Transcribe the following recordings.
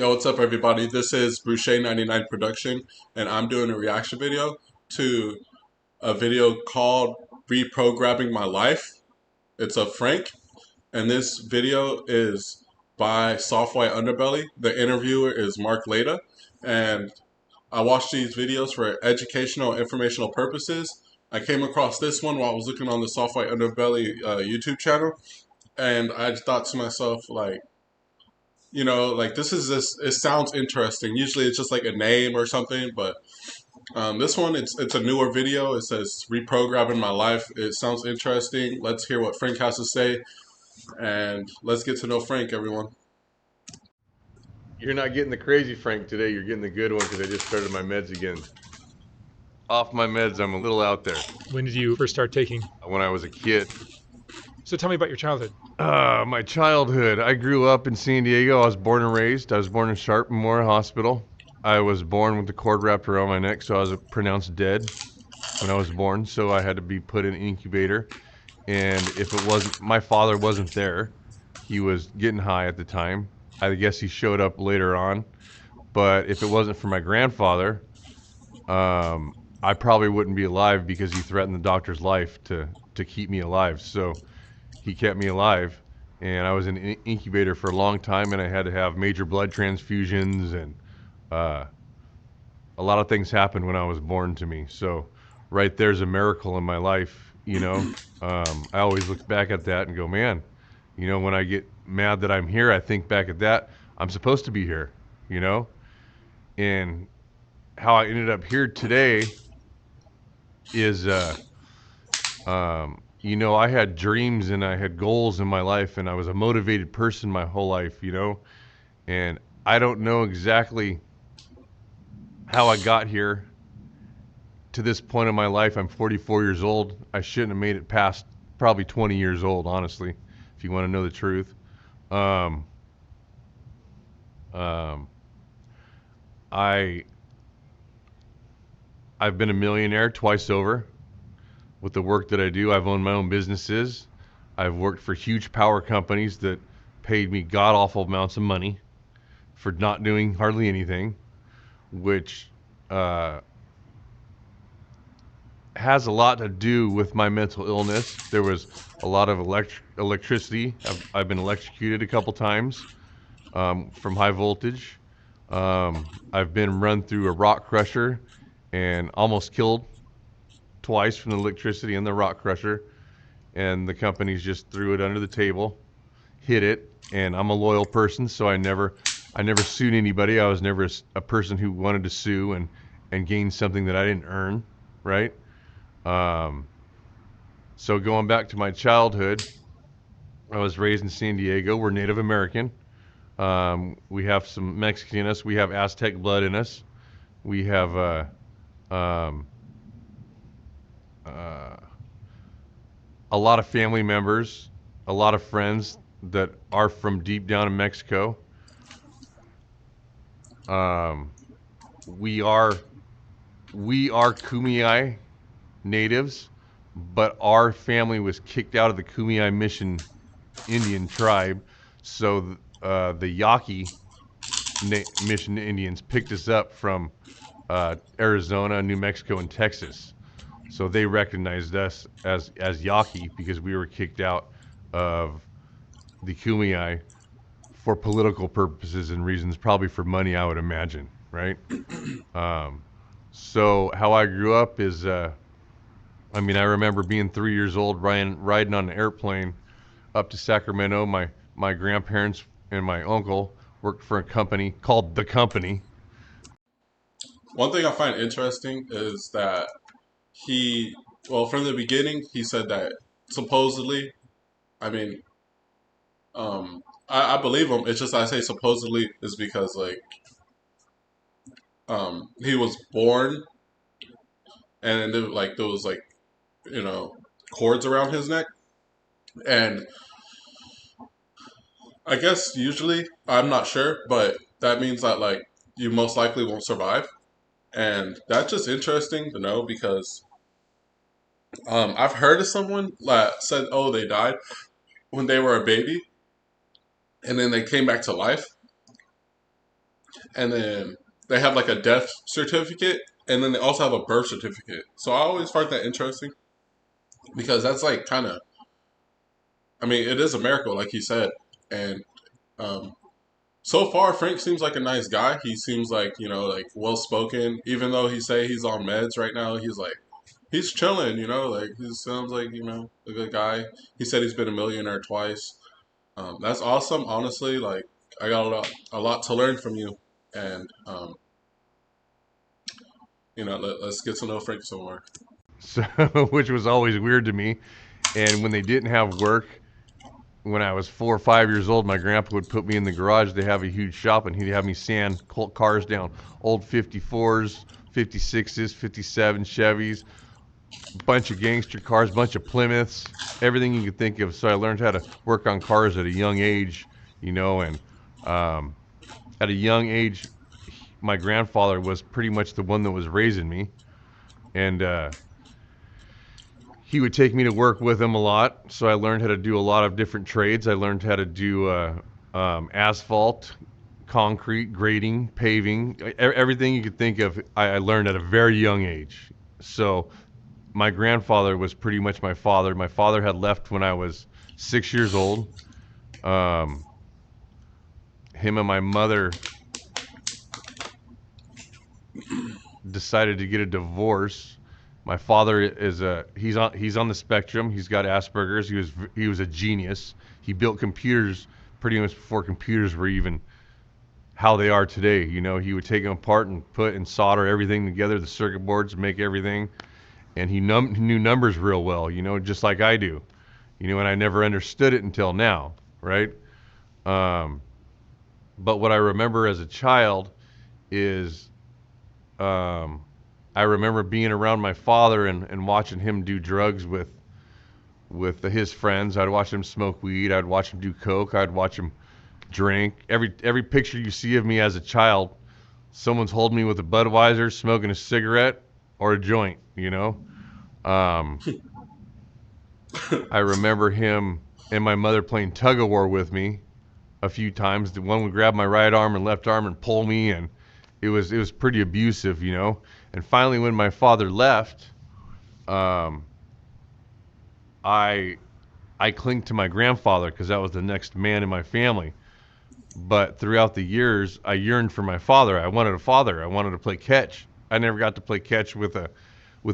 Yo, what's up, everybody? This is Boucher99 Production, and I'm doing a reaction video to a video called Reprogramming My Life. It's of Frank, and this video is by Soft White Underbelly. The interviewer is Mark Leda, and I watch these videos for educational and informational purposes. I came across this one while I was looking on the Soft White Underbelly YouTube channel, and I thought to myself, like, like this it sounds interesting. Usually it's just like a name or something, but this one it's a newer video. It says reprogramming my life. It sounds interesting. Let's hear what Frank has to say, and let's get to know Frank, everyone. You're not getting the crazy Frank today. You're getting the good one because I just started my meds again. Off my meds, I'm a little out there. When did you first start taking? When I was a kid. So tell me about your childhood. My childhood. I grew up in San Diego. I was born and raised. I was born in Sharp Memorial Hospital. I was born with the cord wrapped around my neck, so I was pronounced dead when I was born. So I had to be put in an incubator. And if it wasn't, my father wasn't there. He was getting high at the time. I guess he showed up later on. But if it wasn't for my grandfather, I probably wouldn't be alive because he threatened the doctor's life to keep me alive. So he kept me alive, and I was in an incubator for a long time, and I had to have major blood transfusions, and a lot of things happened when I was born to me. So right there's a miracle in my life, you know. I always look back at that and go, man, you know, when I get mad that I'm here, I think back at that. I'm supposed to be here, you know. And how I ended up here today is, you know, I had dreams and I had goals in my life, and I was a motivated person my whole life, you know. And I don't know exactly how I got here to this point in my life. I'm 44 years old. I shouldn't have made it past probably 20 years old, honestly, if you want to know the truth. Um, um, I I've been a millionaire twice over with the work that I do. I've owned my own businesses. I've worked for huge power companies that paid me god awful amounts of money for not doing hardly anything, which has a lot to do with my mental illness. There was a lot of electricity. I've been electrocuted a couple times from high voltage. I've been run through a rock crusher and almost killed twice from the electricity and the rock crusher, and the companies just threw it under the table, hid it. And I'm a loyal person, so I never sued anybody. I was never a person who wanted to sue and gain something that I didn't earn, right? So going back to my childhood, I was raised in San Diego. We're Native American. We have some Mexican in us. We have Aztec blood in us. We have a lot of family members, a lot of friends that are from deep down in Mexico. We are Kumeyaay natives, but our family was kicked out of the Kumeyaay Mission Indian tribe, so the Yaqui Mission Indians picked us up from Arizona, New Mexico, and Texas. So they recognized us as Yaqui because we were kicked out of the Kumeyaay for political purposes and reasons, probably for money, I would imagine, right? So how I grew up is, I remember being 3 years old, riding on an airplane up to Sacramento. My grandparents and my uncle worked for a company called The Company. One thing I find interesting is that from the beginning, he said that supposedly, I mean, I believe him. It's just I say supposedly is because he was born and there was cords around his neck, and I guess usually I'm not sure, but that means that you most likely won't survive, and that's just interesting to know because I've heard of someone that said, oh, they died when they were a baby, and then they came back to life. and then they have like a death certificate, and then they also have a birth certificate. So I always find that interesting because that's like kind of, I mean, it is a miracle, like he said, and um, so far Frank seems like a nice guy. He seems like, you know, like well spoken. Even though he say he's on meds right now, he's like he's chilling. You know, like he sounds like, you know, a good guy. He said he's been a millionaire twice. That's awesome. Honestly, like I got a lot to learn from you, and you know, let's get to know Frank some more. So, which was always weird to me. And when they didn't have work, when I was 4 or 5 years old, my grandpa would put me in the garage. They have a huge shop, and he'd have me sand cars down, old 54s, 56s, 57 Chevys, bunch of gangster cars, bunch of Plymouths, everything you could think of. So I learned how to work on cars at a young age, you know, and um, at a young age, my grandfather was pretty much the one that was raising me, and he would take me to work with him a lot. So I learned how to do a lot of different trades. I learned how to do asphalt, concrete, grading, paving, everything you could think of. I learned at a very young age. So my grandfather was pretty much my father. My father had left when I was 6 years old. Um, him and my mother decided to get a divorce. My father is he's on the spectrum. He's got Asperger's. He was a genius. He built computers pretty much before computers were even how they are today. You know, he would take them apart and put and solder everything together, the circuit boards, make everything, and he knew numbers real well. You know, just like I do. You know, and I never understood it until now, right? Um, but what I remember as a child is um, I remember being around my father and watching him do drugs with his friends. I'd watch him smoke weed. I'd watch him do coke. I'd watch him drink. Every picture you see of me as a child, someone's holding me with a Budweiser, smoking a cigarette or a joint. You know, um, I remember him and my mother playing tug of war with me a few times. The one would grab my right arm and left arm and pull me, and it was pretty abusive, you know. And finally, when my father left, um, I I clinged to my grandfather because that was the next man in my family. But throughout the years, I yearned for my father. I wanted a father. I wanted to play catch. I never got to play catch with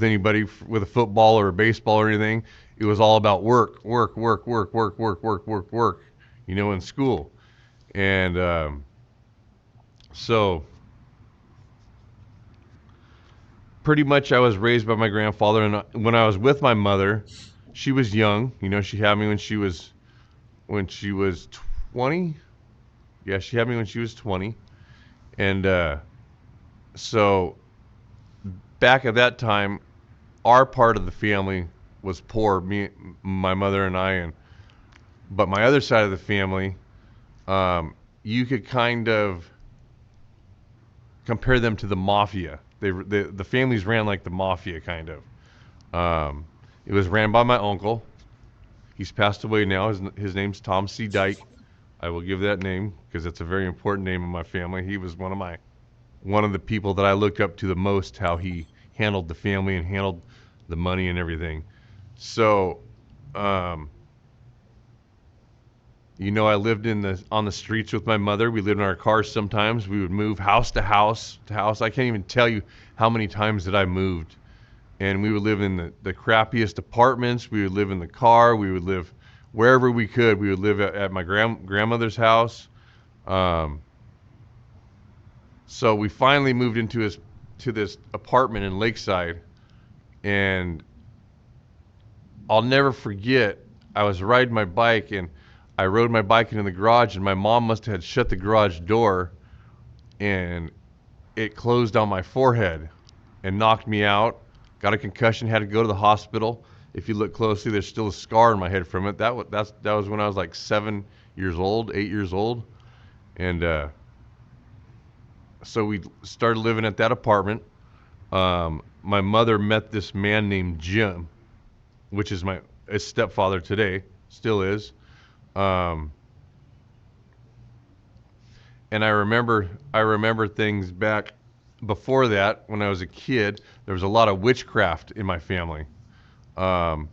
anybody with a football or a baseball or anything. It was all about work, work, work, work, work, work, work, work, work. You know, in school, and so pretty much I was raised by my grandfather. And when I was with my mother, she was young. You know, she had me when she was 20. Yeah, she had me when she was 20. And so back at that time, our part of the family was poor. Me, my mother, and I, and but my other side of the family, you could kind of compare them to the mafia. The families ran like the mafia, kind of. Um, it was ran by my uncle. He's passed away now. His name's Tom C. Dyke. I will give that name because it's a very important name in my family. He was one of the people that I looked up to the most. How he handled the family and handled the money and everything. So, um, you know, I lived on the streets with my mother. We lived in our cars sometimes. We would move house to house to house. I can't even tell you how many times that I moved. And we would live in the crappiest apartments. We would live in the car. We would live wherever we could. We would live at my grandmother's house. Um, so we finally moved to this apartment in Lakeside, and I'll never forget. I was riding my bike, and I rode my bike into the garage, and my mom must have had shut the garage door, and it closed on my forehead and knocked me out. Got a concussion, had to go to the hospital. If you look closely, there's still a scar in my head from it. That was when I was like 7 years old, 8 years old, and so we started living at that apartment. My mother met this man named Jim, which is my stepfather today, still is. Um, And I remember things back before that when I was a kid. There was a lot of witchcraft in my family. Um,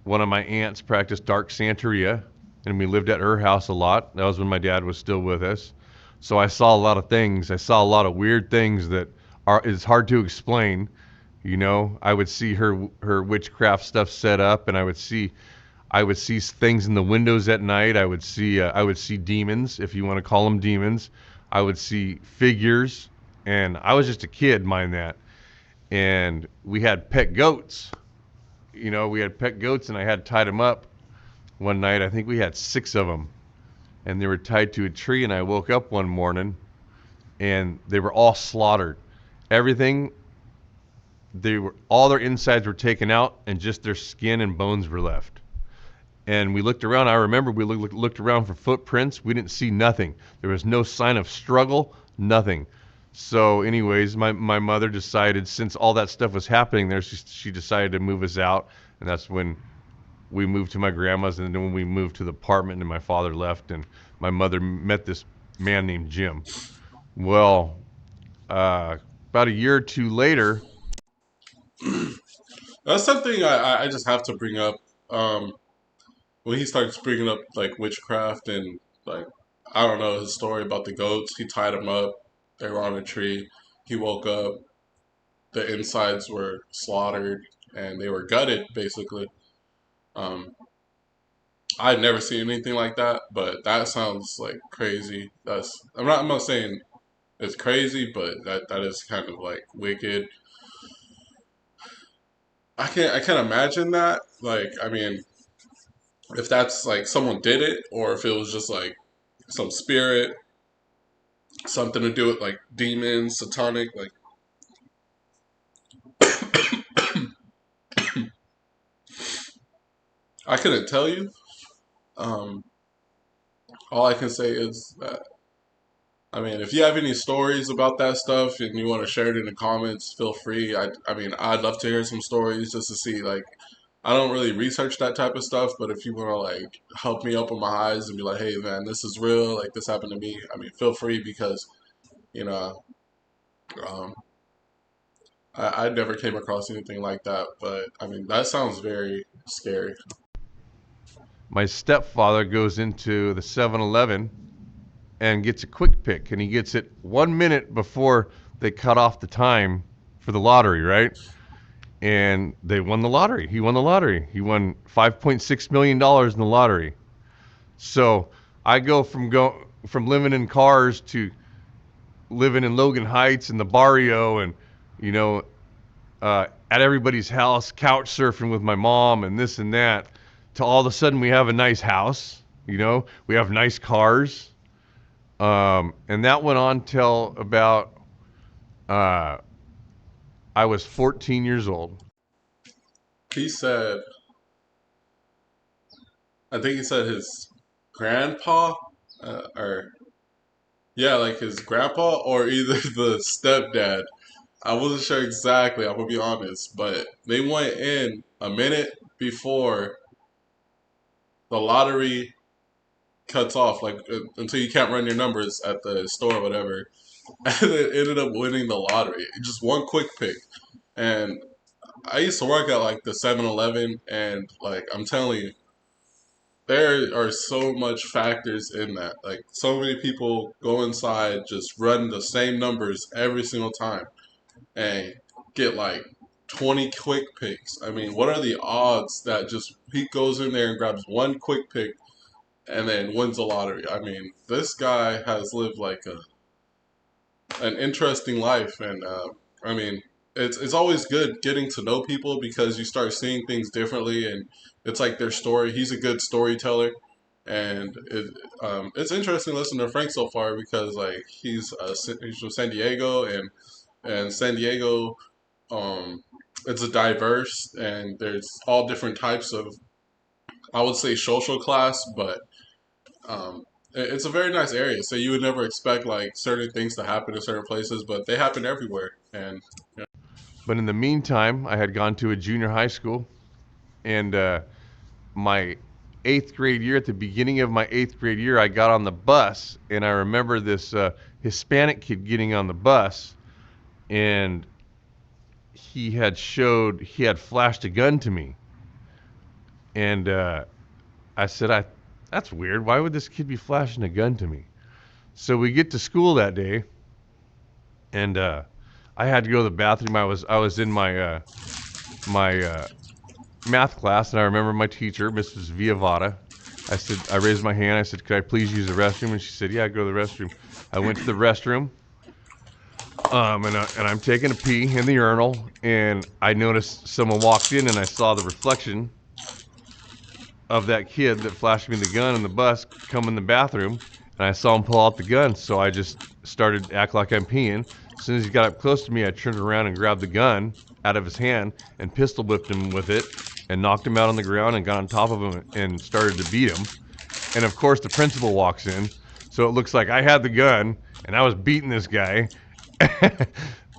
One of my aunts practiced dark Santeria, and we lived at her house a lot. That was when my dad was still with us. So I saw a lot of things. I saw a lot of weird things that are is hard to explain. You know, I would see her witchcraft stuff set up, and I would see things in the windows at night. I would see demons, if you want to call them demons. I would see figures, and I was just a kid, mind that. And we had pet goats. We had pet goats, and I had tied them up one night. I think we had 6 of them, and they were tied to a tree. And I woke up one morning, and they were all slaughtered. Everything, all their insides were taken out, and just their skin and bones were left. And we looked around. I remember we looked around for footprints. We didn't see nothing. There was no sign of struggle, nothing. So, anyways, my mother decided, since all that stuff was happening there, she decided to move us out. And that's when we moved to my grandma's. And then when we moved to the apartment, and my father left, and my mother met this man named Jim. Well, about a year or two later, That's something I just have to bring up. Um, when he starts bringing up like witchcraft and like I don't know his story about the goats. He tied them up. They were on a tree. He woke up. The insides were slaughtered and they were gutted basically. Um, I'd never seen anything like that, but that sounds like crazy. I'm not saying it's crazy, but that is kind of like wicked. I can't imagine that. Like I mean, if that's like someone did it or if it was just like some spirit, something to do with like demons, satanic, like I couldn't tell you. Um, all I can say is that I mean, if you have any stories about that stuff and you want to share it in the comments, feel free. I mean, I'd love to hear some stories just to see like I don't really research that type of stuff, but if you want to like help me open my eyes and be like, hey man, this is real, like this happened to me. I mean, feel free because you know um, I never came across anything like that. But I mean, that sounds very scary. my stepfather goes into the 7-Eleven and gets a quick pick, and he gets it 1 minute before they cut off the time for the lottery, right? And they won the lottery. He won the lottery. He won $5.6 million in the lottery. So I go from living in cars to living in Logan Heights in the barrio, and you know, at everybody's house, couch surfing with my mom and this and that, to all of a sudden we have a nice house. We have nice cars. And that went on till about uh, I was 14 years old. He said, I think he said his grandpa, or yeah, like his grandpa or either the stepdad. I wasn't sure exactly, I'm gonna be honest, but they went in a minute before the lottery cuts off, like until you can't run your numbers at the store or whatever, and it ended up winning the lottery. Just one quick pick. And I used to work at like the 7-Eleven, and like I'm telling you, there are so much factors in that. Like so many people go inside, just run the same numbers every single time, and get like 20 quick picks. I mean, what are the odds that just he goes in there and grabs one quick pick and then wins the lottery? I mean, this guy has lived like an interesting life, and I mean, it's always good getting to know people because you start seeing things differently, and it's like their story. He's a good storyteller, and it's interesting listening to Frank so far because like he's from San Diego, and San Diego, um, it's a diverse and there's all different types of I would say social class, but um, it's a very nice area. So you would never expect like certain things to happen in certain places, but they happen everywhere. And But in the meantime, I had gone to a junior high school, and my 8th grade year, at the beginning of my 8th grade year, I got on the bus, and I remember this Hispanic kid getting on the bus, and he had flashed a gun to me. And I said, that's weird. Why would this kid be flashing a gun to me? So we get to school that day, and I had to go to the bathroom. I was in my math class, and I remember my teacher, Mrs. Viavata. I raised my hand. I said, could I please use the restroom? And she said, yeah, go to the restroom. I went to the restroom, and I'm taking a pee in the urinal, and I noticed someone walked in, and I saw the reflection of that kid that flashed me the gun in the bus come in the bathroom, and I saw him pull out the gun. So I just started to act like I'm peeing. As soon as he got up close to me, I turned around and grabbed the gun out of his hand and pistol whipped him with it and knocked him out on the ground and got on top of him and started to beat him. And of course, the principal walks in. So it looks like I had the gun and I was beating this guy.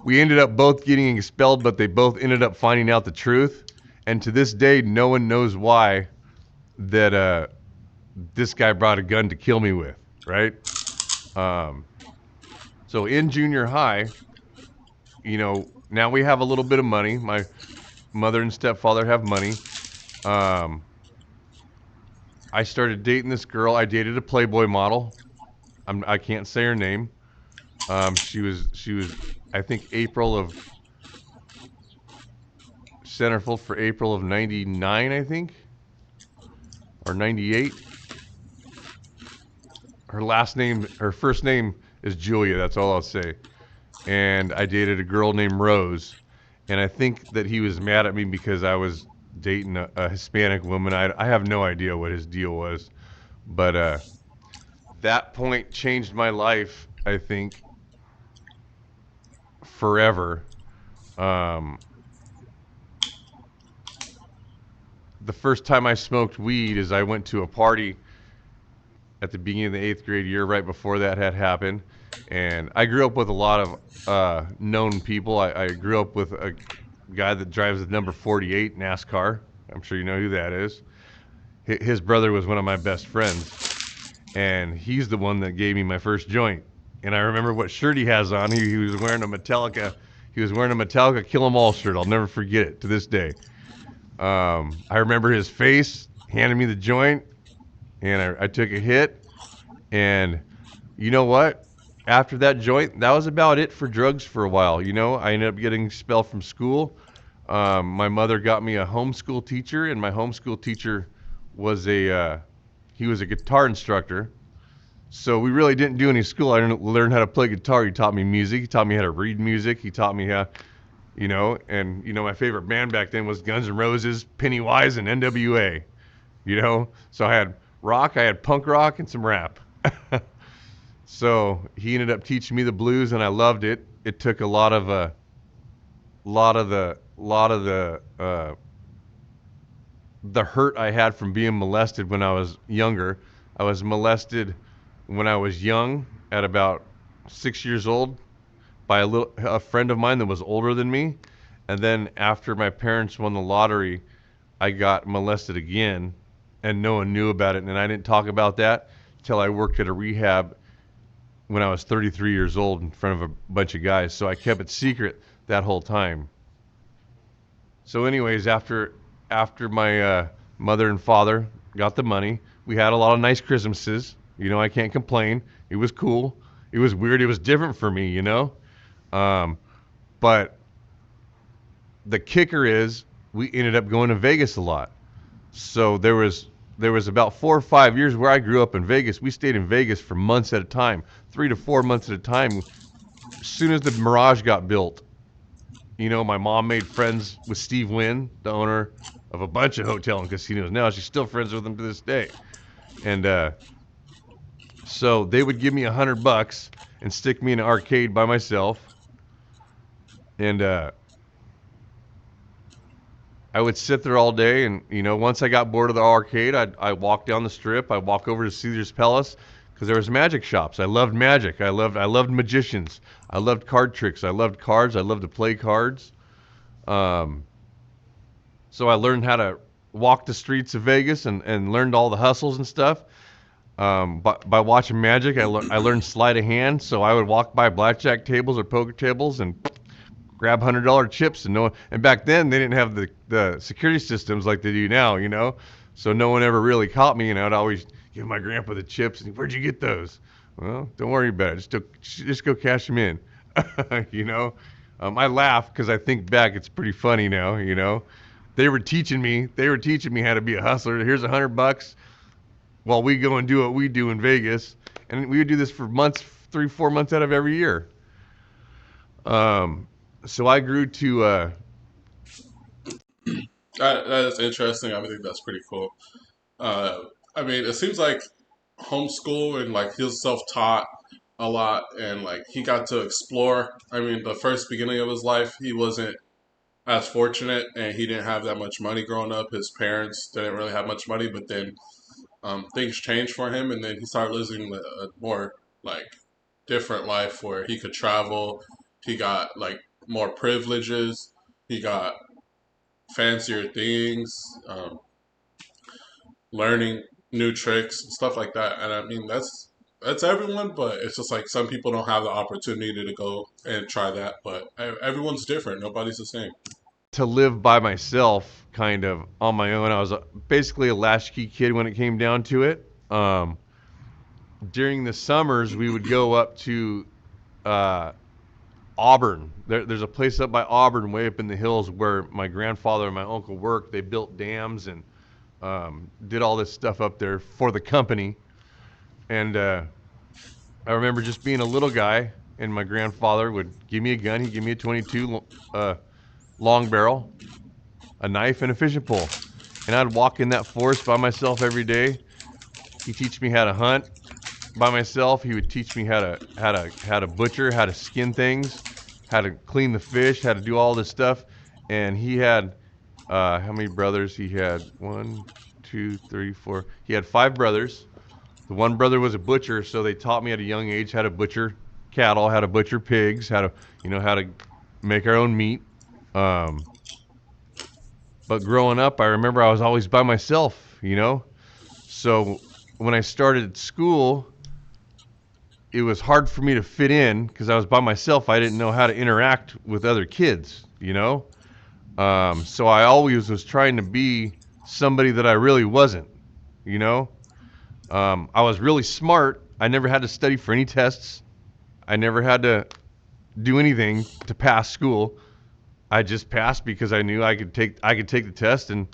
We ended up both getting expelled, but they both ended up finding out the truth. And to this day, no one knows why that this guy brought a gun to kill me with, right? So in junior high, now we have a little bit of money. My mother and stepfather have money. I started dating this girl. I dated a Playboy model. I can't say her name. She was, I think, centerfold for April of '99, I think, or '98. Her first name is Julia. That's all I'll say. And I dated a girl named Rose. And I think that he was mad at me because I was dating a Hispanic woman. I have no idea what his deal was. But that point changed my life, I think, forever. The first time I smoked weed is I went to a party at the beginning of the 8th grade year, right before that had happened. And I grew up with a lot of known people. I grew up with a guy that drives the number 48 NASCAR. I'm sure you know who that is. His brother was one of my best friends, and he's the one that gave me my first joint. And I remember what shirt he has on. He was wearing a Metallica. He was wearing a Metallica Kill 'Em All shirt. I'll never forget it to this day. I remember his face, handed me the joint, and I took a hit. And you know what? After that joint, that was about it for drugs for a while. I ended up getting expelled from school. My mother got me a homeschool teacher, and my homeschool teacher was he was a guitar instructor. So we really didn't do any school. I didn't learn how to play guitar. He taught me music. He taught me how to read music. He taught me how, my favorite band back then was Guns N' Roses, Pennywise, and NWA. So I had rock, I had punk rock, and some rap. So he ended up teaching me the blues, and I loved it. It took a lot of the hurt I had from being molested when I was younger. I was molested when I was young, at about 6 years old, by a friend of mine that was older than me. And then after my parents won the lottery, I got molested again, and no one knew about it. And I didn't talk about that until I worked at a rehab when I was 33 years old in front of a bunch of guys. So I kept it secret that whole time. So anyways, after my mother and father got the money, we had a lot of nice Christmases. I can't complain. It was cool. It was weird. It was different for me, But the kicker is we ended up going to Vegas a lot. So there was about 4 or 5 years where I grew up in Vegas. We stayed in Vegas for months at a time, 3 to 4 months at a time. As soon as the Mirage got built, my mom made friends with Steve Wynn, the owner of a bunch of hotel and casinos. Now she's still friends with him to this day. And so they would give me $100 and stick me in an arcade by myself. And I would sit there all day, and once I got bored of the arcade, I'd walk down the strip. I'd walk over to Caesar's Palace because there was magic shops. I loved magic. I loved magicians. I loved card tricks. I loved cards. I loved to play cards. So I learned how to walked the streets of Vegas and learned all the hustles and stuff. By watching Magic, I learned sleight of hand. So I would walk by blackjack tables or poker tables and grab $100 chips and back then they didn't have the security systems like they do now, so no one ever really caught me, and I'd always give my grandpa the chips and where'd you get those? Well, don't worry about it, just go cash them in. you know I laugh because I think back, it's pretty funny now. They were teaching me how to be a hustler. Here's $100 while we go and do what we do in Vegas, and we would do this for months, 3-4 months out of every year. So I grew to That is interesting. I think that's pretty cool. Uh, I mean, it seems like homeschool and like he was self-taught a lot, and like he got to explore. I mean, the first beginning of his life, he wasn't as fortunate, and he didn't have that much money growing up. His parents didn't really have much money, but then things changed for him, and then he started living a more like different life where he could travel. He got like more privileges. He got fancier things, learning new tricks, stuff like that. And I mean, that's everyone, but it's just like some people don't have the opportunity to go and try that. But everyone's different. Nobody's the same. live by myself, kind of on my own. I was basically a latchkey kid when it came down to it. During the summers, we would go up to uh, Auburn. There's a place up by Auburn, way up in the hills, where my grandfather and my uncle worked. They built dams and did all this stuff up there for the company. And I remember just being a little guy, and my grandfather would give me a gun. He'd give me a 22 long barrel, a knife, and a fishing pole. And I'd walk in that forest by myself every day. He'd teach me how to hunt by myself. He would teach me how to butcher, how to skin things, how to clean the fish, how to do all this stuff. And he had how many brothers? He had one, two, three, four. He had 5 brothers. The one brother was a butcher, so they taught me at a young age how to butcher cattle, how to butcher pigs, how to make our own meat. Um, but growing up, I remember I was always by myself. So when I started school, it was hard for me to fit in because I was by myself. I didn't know how to interact with other kids. So I always was trying to be somebody that I really wasn't. You know, I was really smart. I never had to study for any tests. I never had to do anything to pass school. I just passed because I knew I could take the test and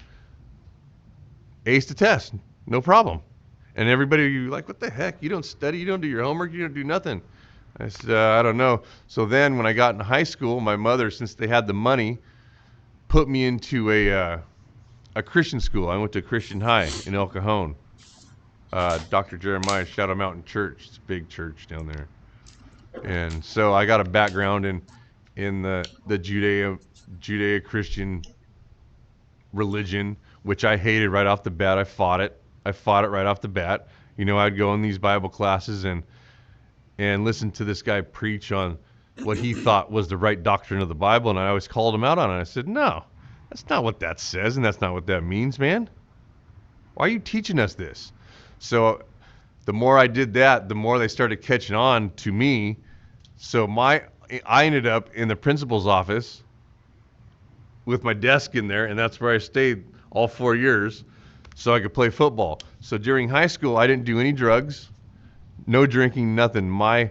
ace the test, no problem. And everybody, you like, what the heck? You don't study, you don't do your homework, you don't do nothing. I said, I don't know. So then when I got in high school, my mother, since they had the money, put me into a Christian school. I went to Christian High in El Cajon. Dr. Jeremiah Shadow Mountain Church. It's a big church down there. And so I got a background in the Judeo-Christian religion, which I hated right off the bat. I fought it right off the bat. I'd go in these Bible classes and listen to this guy preach on what he thought was the right doctrine of the Bible, and I always called him out on it. I said, no, that's not what that says, and that's not what that means, man. Why are you teaching us this? So the more I did that, the more they started catching on to me. So I ended up in the principal's office with my desk in there, and that's where I stayed all 4 years so I could play football. So during high school, I didn't do any drugs, no drinking, nothing. My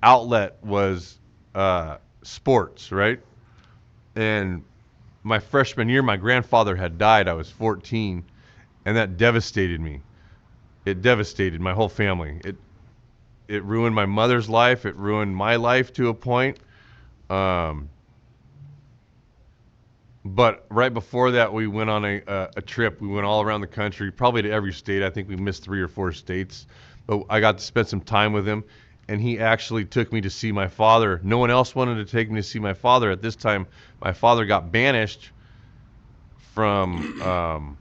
outlet was sports, right? And my freshman year, my grandfather had died. I was 14, and that devastated me. It devastated my whole family. It ruined my mother's life. It ruined my life to a point. But right before that, we went on a trip. We went all around the country, probably to every state. I think we missed 3 or 4 states. But I got to spend some time with him, and he actually took me to see my father. No one else wanted to take me to see my father. At this time, my father got banished from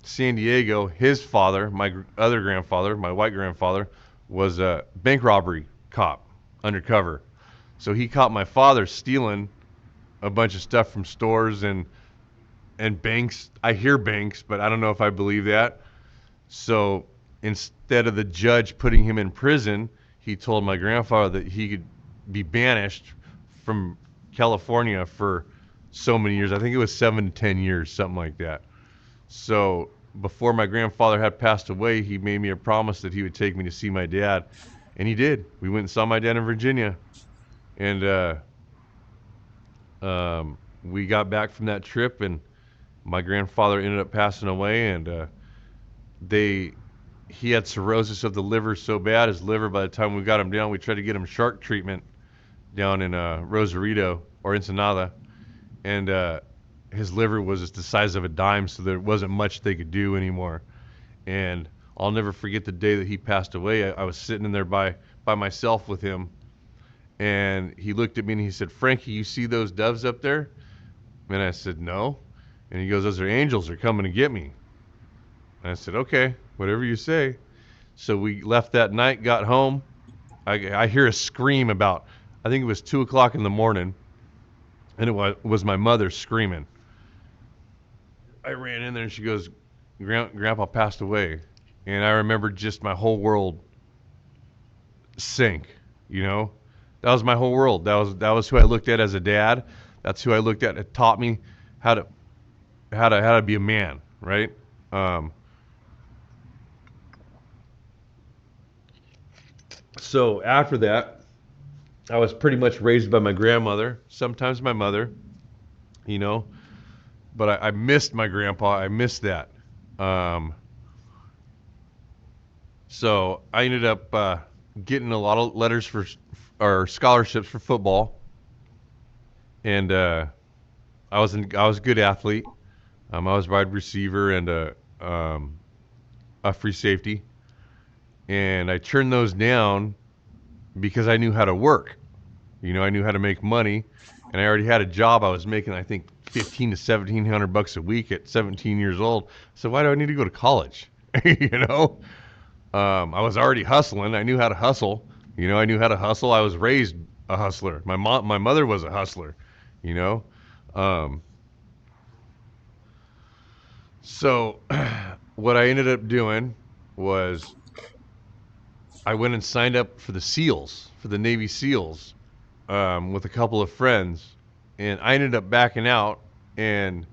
San Diego. His father, my other grandfather, my white grandfather, was a bank robbery cop undercover. So he caught my father stealing a bunch of stuff from stores, and and banks, I hear banks, but I don't know if I believe that. So instead of the judge putting him in prison, he told my grandfather that he could be banished from California for so many years. I think it was 7 to 10 years, something like that. So before my grandfather had passed away, he made me a promise that he would take me to see my dad, and he did. We went and saw my dad in Virginia, and we got back from that trip, and my grandfather ended up passing away, and they he had cirrhosis of the liver so bad, his liver, by the time we got him down, we tried to get him shark treatment down in Rosarito or Ensenada, and his liver was just the size of a dime, so there wasn't much they could do anymore. And I'll never forget the day that he passed away. I was sitting in there by myself with him, and he looked at me and he said, "Frankie, you see those doves up there?" And I said, "No." And he goes, "Those are angels. They're coming to get me." And I said, "Okay, whatever you say." So we left that night, got home. I hear a scream about, I think it was 2 o'clock in the morning, and it was my mother screaming. I ran in there and she goes, Grandpa passed away. And I remember just my whole world sink, you know? That was my whole world. That was who I looked at as a dad. That's who I looked at. It taught me how to be a man, right? Um, so after that, I was pretty much raised by my grandmother, sometimes my mother, you know, but I missed my grandpa. I missed that. Um, so I ended up getting a lot of letters for or scholarships for football, and I was a good athlete. I was wide receiver and a free safety, and I turned those down because I knew how to work. You know, I knew how to make money, and I already had a job. I was making, I think, 1,500 to 1,700 bucks a week at 17 years old. So why do I need to go to college? you know, I was already hustling. I knew how to hustle. You know, I knew how to hustle. I was raised a hustler. My mother was a hustler. You know, um, so what I ended up doing was I went and signed up for the SEALs, for the Navy SEALs, with a couple of friends, and I ended up backing out. And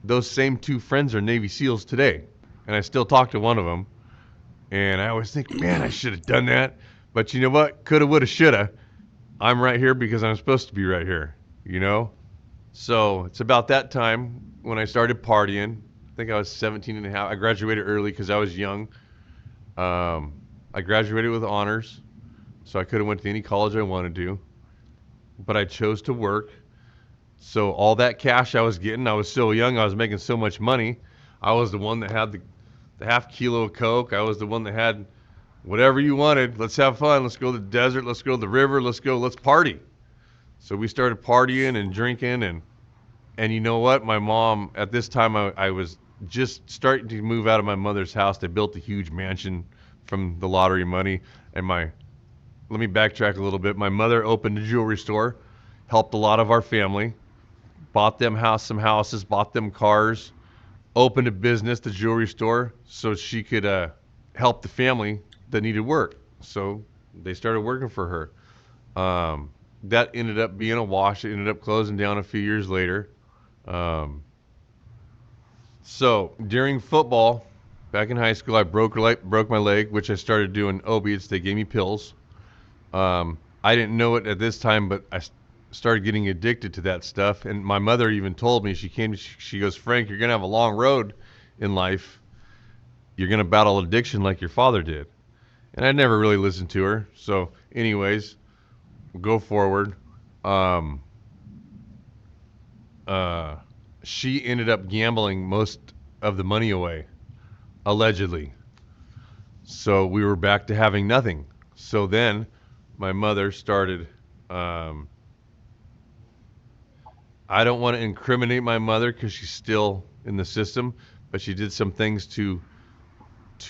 those same two friends are Navy SEALs today, and I still talk to one of them. And I always think, man, I should have done that. But you know what? Coulda, woulda, shoulda. I'm right here because I'm supposed to be right here. You know. So it's about that time when I started partying. I think I was 17 and a half. I graduated early because I was young. I graduated with honors, so I could have went to any college I wanted to, but I chose to work. So all that cash I was getting, I was so young, I was making so much money. I was the one that had the half kilo of Coke. I was the one that had whatever you wanted. Let's have fun. Let's go to the desert. Let's go to the river. Let's party. So we started partying and drinking, and you know what? My mom, at this time, I was just starting to move out of my mother's house. They built a huge mansion from the lottery money. And let me backtrack a little bit. My mother opened a jewelry store, helped a lot of our family, bought them some houses, bought them cars, opened a business, the jewelry store, so she could help the family that needed work. So they started working for her. That ended up being a wash. It ended up closing down a few years later. Um, so during football, back in high school, I broke my leg, which I started doing opiates. They gave me pills. I didn't know it at this time, but I started getting addicted to that stuff. And my mother even told me, she goes, Frank, you're going to have a long road in life. You're going to battle addiction like your father did. And I never really listened to her. So anyways, go forward. Um, uh, she ended up gambling most of the money away, allegedly. So we were back to having nothing. So then my mother started, um, I don't want to incriminate my mother because she's still in the system, but she did some things to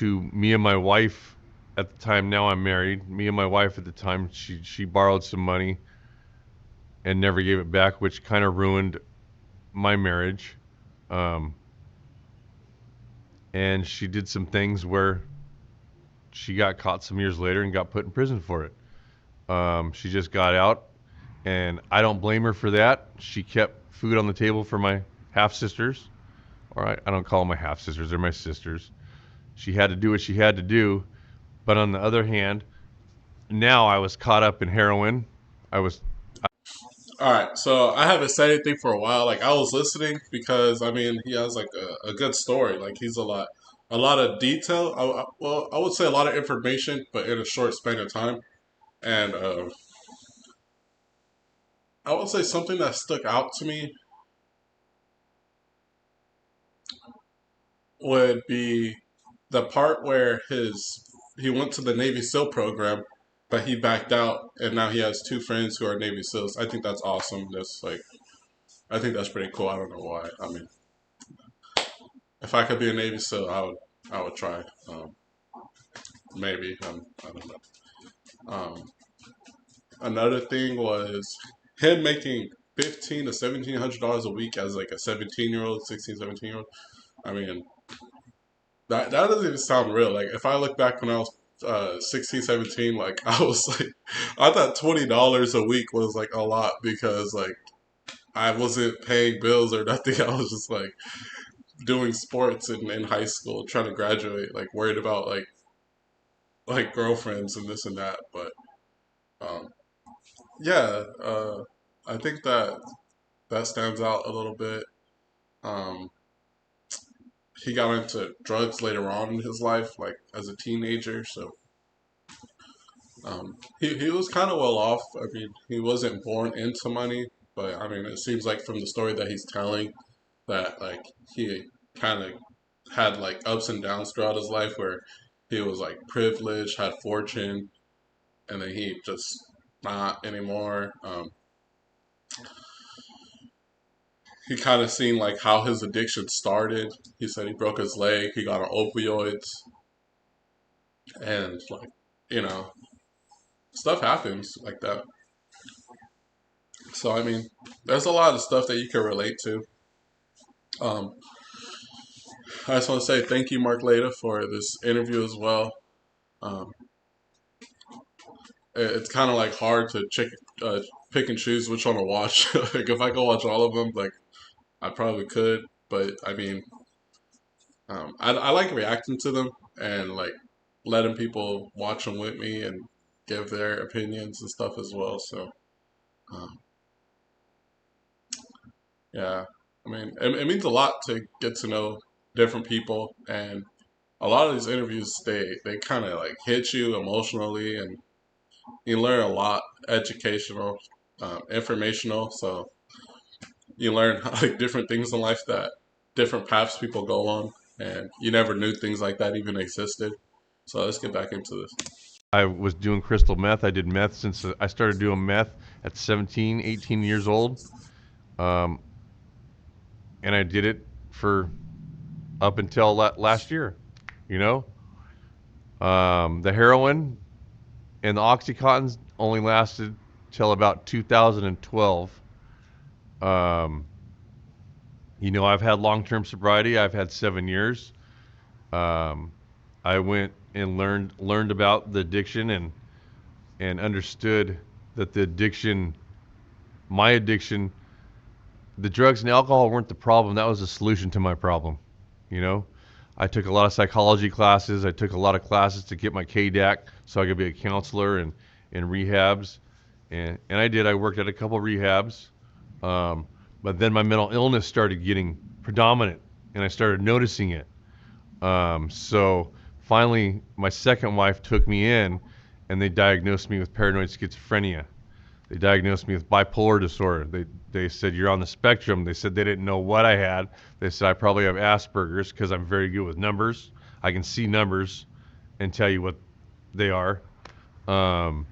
me and my wife at the time. Now I'm married. Me and my wife at the time, she borrowed some money and never gave it back, which kind of ruined my marriage. Um, and she did some things where she got caught some years later and got put in prison for it. She just got out, and I don't blame her for that. She kept food on the table for my half sisters. All right, I don't call them my half sisters; they're my sisters. She had to do what she had to do. But on the other hand, now I was caught up in heroin. I was All right, so I haven't said anything for a while. Like I was listening because I mean he has like a good story. Like he's a lot of detail. Well, I would say a lot of information, but in a short span of time. And I would say something that stuck out to me would be the part where he went to the Navy SEAL program, but he backed out, and now he has two friends who are Navy SEALs. I think that's awesome. I think that's pretty cool. I don't know why. I mean, if I could be a Navy SEAL, I would try. Maybe I don't know. Um, Another thing was him making $1,500 to $1,700 a week as like a 17-year old, 16, 17-year old. I mean, that doesn't even sound real. Like if I look back when I was 16, 17, like I was like, I thought $20 a week was like a lot because like I wasn't paying bills or nothing. I was just like doing sports in high school, trying to graduate, like worried about like girlfriends and this and that. But um, yeah, I think that stands out a little bit. Um, he got into drugs later on in his life, like as a teenager. So he was kind of well off. I mean, he wasn't born into money, but I mean, it seems like from the story that he's telling that like he kind of had like ups and downs throughout his life where he was like privileged, had fortune, and then he just not anymore. He kind of seen like how his addiction started. He said he broke his leg, he got on opioids, and like you know stuff happens like that. So I mean, there's a lot of stuff that you can relate to. Um, I just want to say thank you, Mark Leda, for this interview as well. Um, it's kind of like hard to pick and choose which one to watch. Like if I could watch all of them, like I probably could. But I mean, I like reacting to them and like letting people watch them with me and give their opinions and stuff as well. So um, yeah, I mean, it means a lot to get to know different people, and a lot of these interviews they kind of like hit you emotionally, and you learn a lot, educational, informational. So you learn like different things in life that different paths people go on, and you never knew things like that even existed. So let's get back into this. I was doing crystal meth. I did meth since I started doing meth at 17, 18 years old. Um, and I did it for up until last year, you know? The heroin and the Oxycontins only lasted till about 2012. Um, I've had long-term sobriety. I've had 7 years. Um, I went and learned about the addiction and understood that my addiction, the drugs and alcohol weren't the problem. That was the solution to my problem. You know, I took a lot of psychology classes. I took a lot of classes to get my KDAC so I could be a counselor and rehabs. And I did. I worked at a couple rehabs. Um, but then my mental illness started getting predominant and I started noticing it. So finally, my second wife took me in and they diagnosed me with paranoid schizophrenia. They diagnosed me with bipolar disorder. They said you're on the spectrum. They said they didn't know what I had. They said I probably have Asperger's because I'm very good with numbers. I can see numbers and tell you what they are. Um,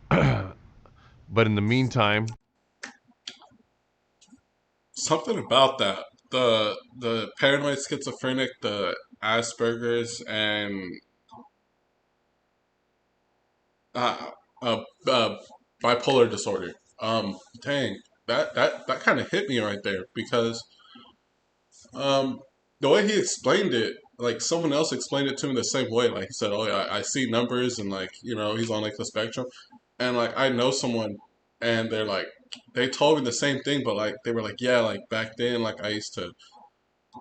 but in the meantime, Something about that, the paranoid schizophrenic, the Asperger's, and uh, uh, uh, bipolar disorder. Dang, that kind of hit me right there because um, the way he explained it, like someone else explained it to me the same way. Like he said, "Oh, yeah, I see numbers, and like he's on like the spectrum," and like I know someone, and they're like, they told me the same thing, but like they were like, "Yeah, like back then, like I used to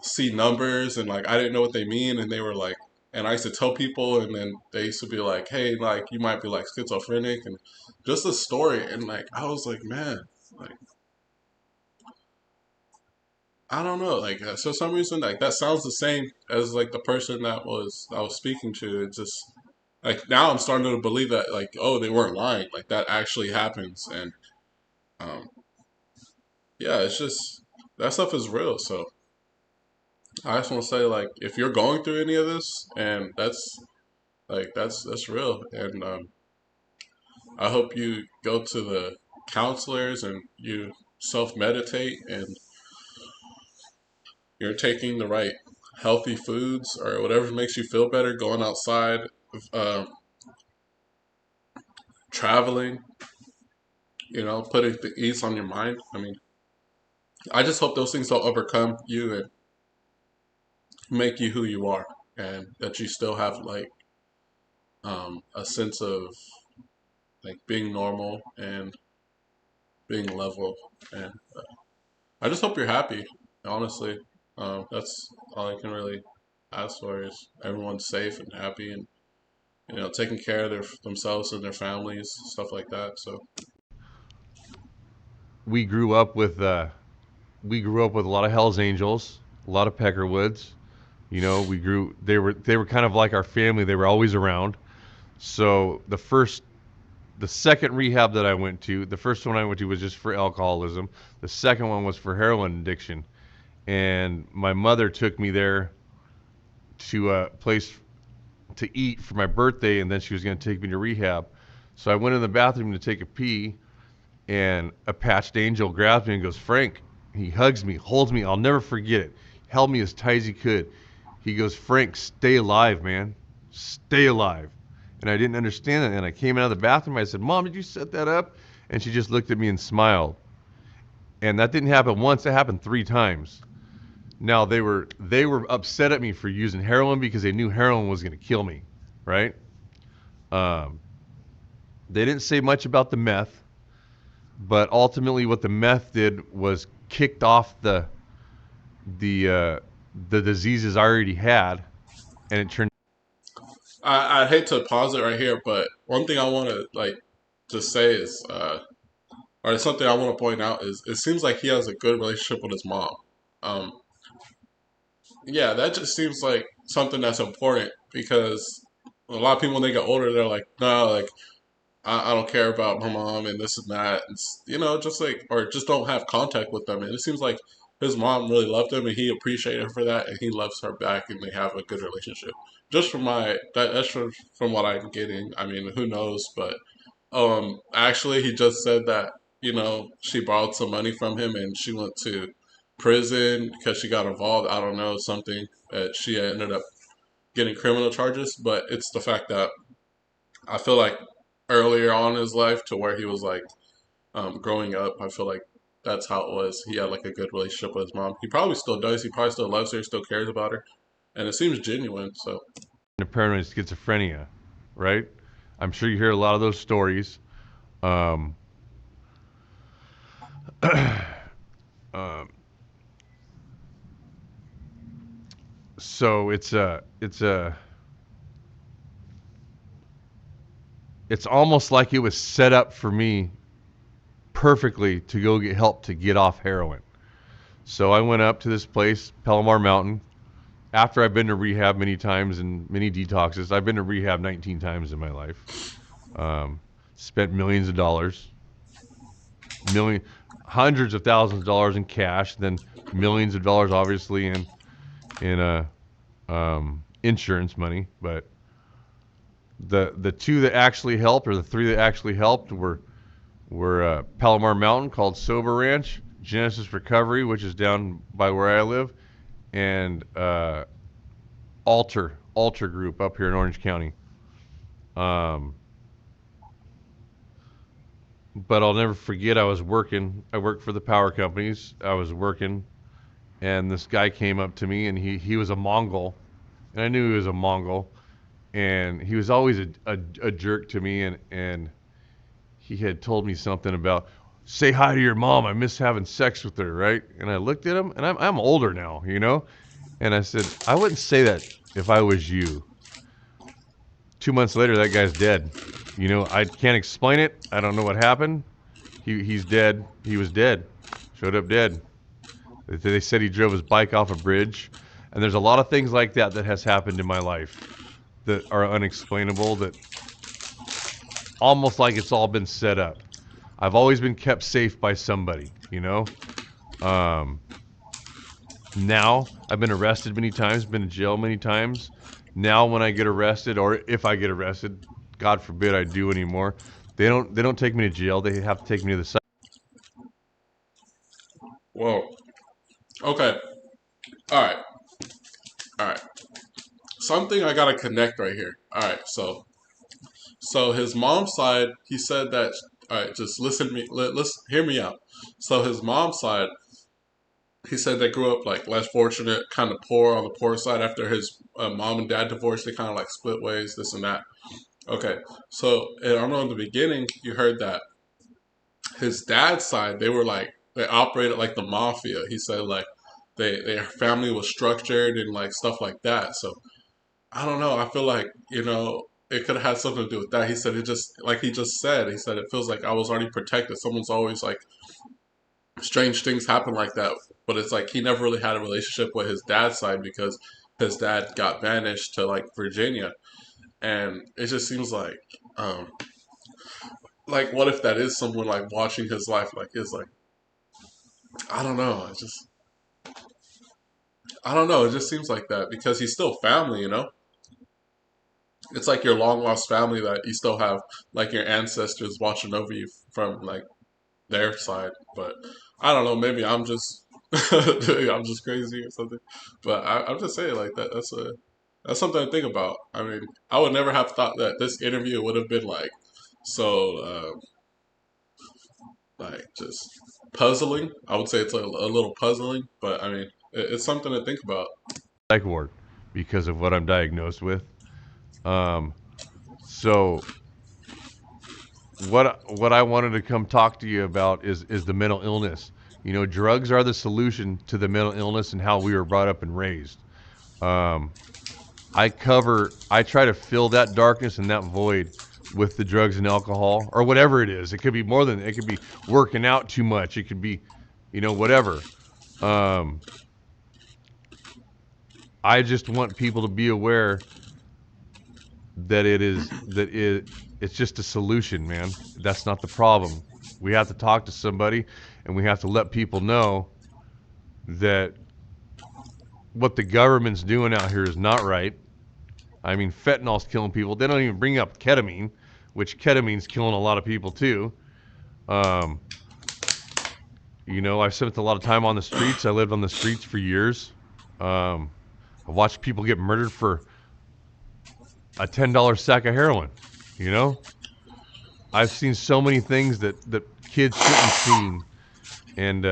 see numbers, and like I didn't know what they mean," and they were like, and I used to tell people, and then they used to be like, "Hey, like you might be like schizophrenic," and just a story, and like I was like, man, like I don't know. Like for some reason, like that sounds the same as like the person that was I was speaking to. It just like now I'm starting to believe that like oh they weren't lying. Like that actually happens, and um, yeah, it's just that stuff is real. So I just want to say like if you're going through any of this, and that's real, and I hope you go to the counselors and you self meditate and you're taking the right healthy foods or whatever makes you feel better, going outside, uh, traveling, putting the ease on your mind. I mean, I just hope those things don't overcome you and make you who you are, and that you still have like a sense of like being normal and being level. And I just hope you're happy, honestly. That's all I can really ask for is everyone's safe and happy and taking care of themselves and their families, stuff like that. So We grew up with a lot of Hell's Angels, a lot of Peckerwoods. We grew. They were kind of like our family. They were always around. So the second rehab that I went to, the first one I went to was just for alcoholism. The second one was for heroin addiction, and my mother took me there to a place to eat for my birthday, and then she was going to take me to rehab. So I went in the bathroom to take a pee, and a patched angel grabs me and goes, "Frank." He hugs me, holds me. I'll never forget it. Held me as tight as he could. He goes, "Frank, stay alive, man. Stay alive." And I didn't understand it. And I came out of the bathroom. I said, "Mom, did you set that up?" And she just looked at me and smiled. And that didn't happen once. It happened 3 times. Now they were upset at me for using heroin because they knew heroin was going to kill me, right? Um, they didn't say much about the meth, but ultimately what the meth did was kicked off the uh, the diseases I already had, and it turned. I hate to pause it right here, but one thing I want to like just say is, or something I want to point out is, it seems like he has a good relationship with his mom. Um, yeah, that just seems like something that's important because a lot of people when they get older, they're like, no, like I don't care about my mom and this and that, and, just like or just don't have contact with them. And it seems like his mom really loved him and he appreciated her for that, and he loves her back, and they have a good relationship. Just from that's from what I'm getting. I mean, who knows? But actually, he just said that she borrowed some money from him and she went to prison because she got involved. I don't know, something that she ended up getting criminal charges, but it's the fact that I feel like earlier on in his life to where he was like growing up, I feel like that's how it was. He had like a good relationship with his mom. He probably still does. He probably still loves her, still cares about her, and it seems genuine. So Paranoid schizophrenia, right? I'm sure you hear a lot of those stories. Um, um, so it's almost like it was set up for me perfectly to go get help to get off heroin. So I went up to this place, Palomar Mountain. After I've been to rehab many times and many detoxes, I've been to rehab 19 times in my life. Um, Spent millions of dollars, million, hundreds of thousands of dollars in cash, then millions of dollars, obviously in insurance money. But the two that actually helped, or the three that actually helped, were Palomar Mountain, called Sober Ranch, Genesis Recovery, which is down by where I live, and Alter Group up here in Orange County. Um, but I'll never forget I was working. I worked for the power companies. I was working, and this guy came up to me, and he was a Mongol, and I knew he was a Mongol, and he was always a jerk to me, and he had told me something about say hi to your mom. I miss having sex with her, right? And I looked at him, and I'm older now, you know, and I said I wouldn't say that if I was you. 2 months later, that guy's dead. You know, I can't explain it. I don't know what happened. He's dead. He was dead. Showed up dead. They said he drove his bike off a bridge, and there's a lot of things like that that has happened in my life that are unexplainable. That almost like it's all been set up. I've always been kept safe by somebody. You know. Um, Now I've been arrested many times, been in jail many times. Now when I get arrested, or if I get arrested, God forbid I do anymore, they don't take me to jail. They have to take me to the site. Whoa. Okay. All right. All right. Something I gotta connect right here. All right. So his mom's side, he said that. All right. Just listen to me. Listen. Hear me out. So his mom's side, he said they grew up like less fortunate, kind of poor on the poor side. After his mom and dad divorced, they kind of like split ways, this and that. Okay. So and I know in the beginning you heard that his dad's side, they were like they operated like the mafia. He said like their family was structured and like stuff like that. So I don't know. I feel like it could have had something to do with that. He said it just like he just said. He said it feels like I was already protected. Someone's always like strange things happen like that, but it's like he never really had a relationship with his dad's side because his dad got banished to like Virginia, and it just seems um like what if that is someone like watching his life like is like I don't know. I don't know. It just seems like that because he's still family, you know? It's like your long lost family that you still have like your ancestors watching over you from like their side. But I don't know, maybe I'm just I'm just crazy or something. But I'm just saying like that that's something to think about. I mean, I would never have thought that this interview would have been like so like just puzzling. I would say it's a little puzzling, but I mean, it's something to think about. Psych ward because of what I'm diagnosed with. Um, so what I wanted to come talk to you about is the mental illness. You know, drugs are the solution to the mental illness and how we were brought up and raised. Um, I try to fill that darkness and that void with the drugs and alcohol or whatever it is. It could be more than it could be working out too much. It could be, whatever. Um, I just want people to be aware that it's just a solution, man. That's not the problem. We have to talk to somebody and we have to let people know that what the government's doing out here is not right. I mean, fentanyl's killing people. They don't even bring up ketamine, which ketamine's killing a lot of people too. Um, I've spent a lot of time on the streets. I lived on the streets for years. Um, I watched people get murdered for a $10 sack of heroin. You know, I've seen so many things that kids shouldn't have seen, and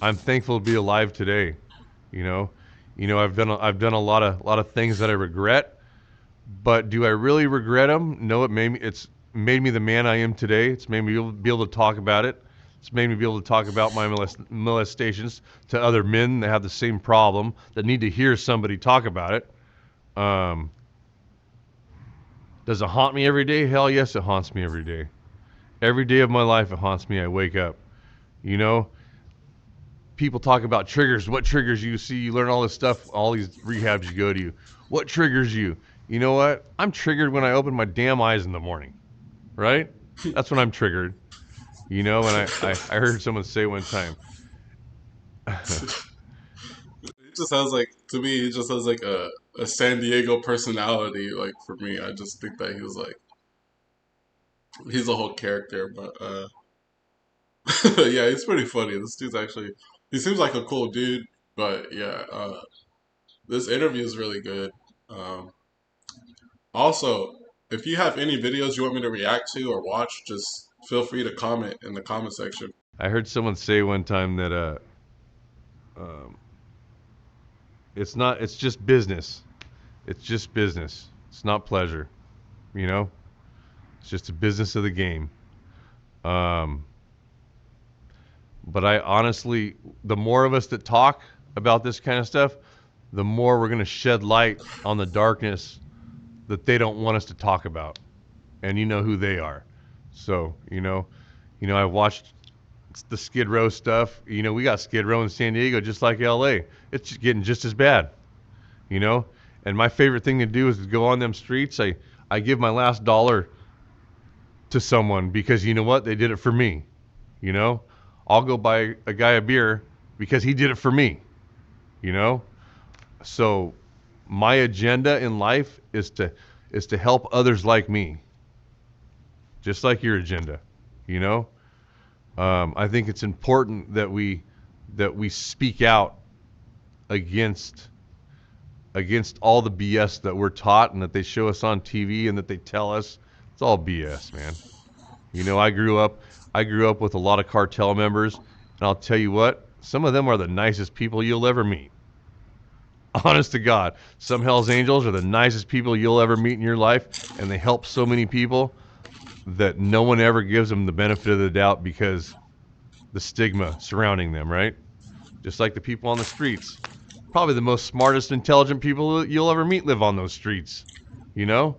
I'm thankful to be alive today. You know, I've done a lot of things that I regret. But do I really regret them? No, it's made me the man I am today. It's made me be able to talk about it. It's made me be able to talk about my molestations to other men that have the same problem that need to hear somebody talk about it. Um, does it haunt me every day? Hell yes, it haunts me every day. Every day of my life, it haunts me. I wake up. You know, people talk about triggers. What triggers you? See, you learn all this stuff, all these rehabs you go to. What triggers you? You know what? I'm triggered when I open my damn eyes in the morning, right? That's when I'm triggered. And I heard someone say one time, It just has like to me, he just has like a San Diego personality. Like for me, I just think that he's a whole character. But yeah, he's pretty funny. This dude's actually he seems like a cool dude. But yeah, this interview is really good. Also. if you have any videos you want me to react to or watch, just feel free to comment in the comment section. I heard someone say one time that um, it's just business. It's just business. It's not pleasure. You know, it's just a business of the game. Um, but I honestly, the more of us that talk about this kind of stuff, the more we're going to shed light on the darkness that they don't want us to talk about. And you know who they are. So, I watched the Skid Row stuff. We got Skid Row in San Diego just like LA. It's getting just as bad, you know? And my favorite thing to do is to go on them streets. I give my last dollar to someone because you know what? They did it for me, you know? I'll go buy a guy a beer because he did it for me, you know? So my agenda in life is to help others like me, just like your agenda, you know? I think it's important that we speak out against all the BS that we're taught and that they show us on TV and that they tell us. It's all BS, man. I grew up with a lot of cartel members, and I'll tell you what, some of them are the nicest people you'll ever meet. Honest to God, some Hell's Angels are the nicest people you'll ever meet in your life, and they help so many people that no one ever gives them the benefit of the doubt because the stigma surrounding them, right? Just like the people on the streets. Probably the most smartest, intelligent people you'll ever meet live on those streets, you know?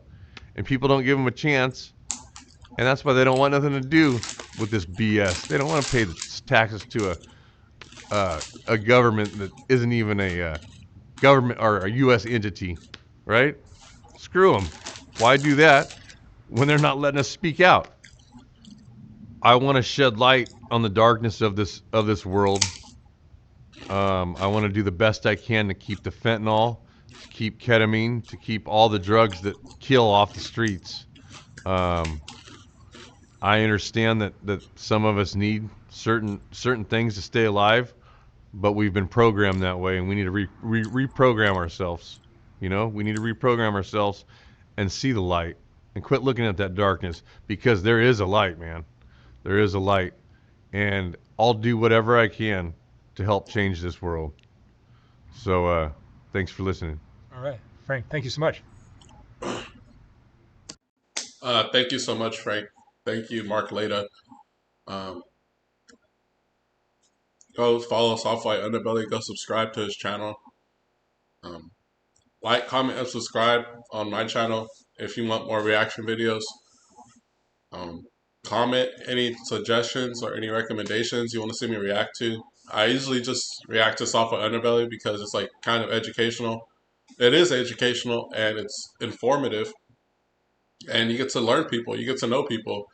And people don't give them a chance, and that's why they don't want nothing to do with this BS. They don't want to pay the taxes to a government that isn't even a government or a U.S. entity, right? Screw them. Why do that when they're not letting us speak out? I want to shed light on the darkness of this world. I want to do the best I can to keep the fentanyl, to keep ketamine, to keep all the drugs that kill off the streets. Um, I understand that some of us need certain things to stay alive, but we've been programmed that way, and we need to reprogram ourselves. We need to reprogram ourselves and see the light and quit looking at that darkness because there is a light, man. There is a light, and I'll do whatever I can to help change this world. So, thanks for listening. All right, Frank, thank you so much. Thank you so much, Frank. Thank you, Mark Leda. Um, go follow Softlight Underbelly. Go subscribe to his channel. Um, like, comment, and subscribe on my channel if you want more reaction videos. Um, comment any suggestions or any recommendations you want to see me react to. I usually just react to Softlight Underbelly because it's like kind of educational. It is educational and it's informative, and you get to learn people. You get to know people.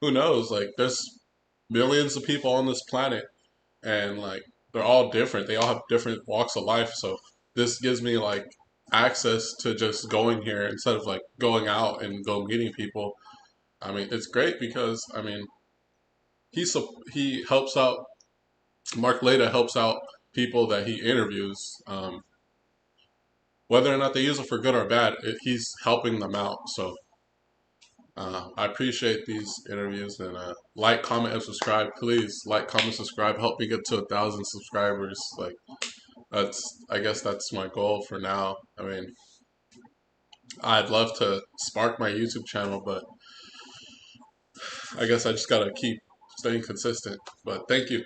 Who knows? Like, there's millions of people on this planet, and like they're all different. They all have different walks of life. So this gives me like access to just going here instead of like going out and go meeting people. I mean, it's great because I mean he helps out. Mark Leda helps out people that he interviews. Whether or not they use it for good or bad, he's helping them out. So I appreciate these interviews, and like, comment, and subscribe. Please like, comment, subscribe. Help me get to 1,000 subscribers. Like, I guess that's my goal for now. I mean, I'd love to spark my YouTube channel, but I guess I just gotta keep staying consistent. But thank you.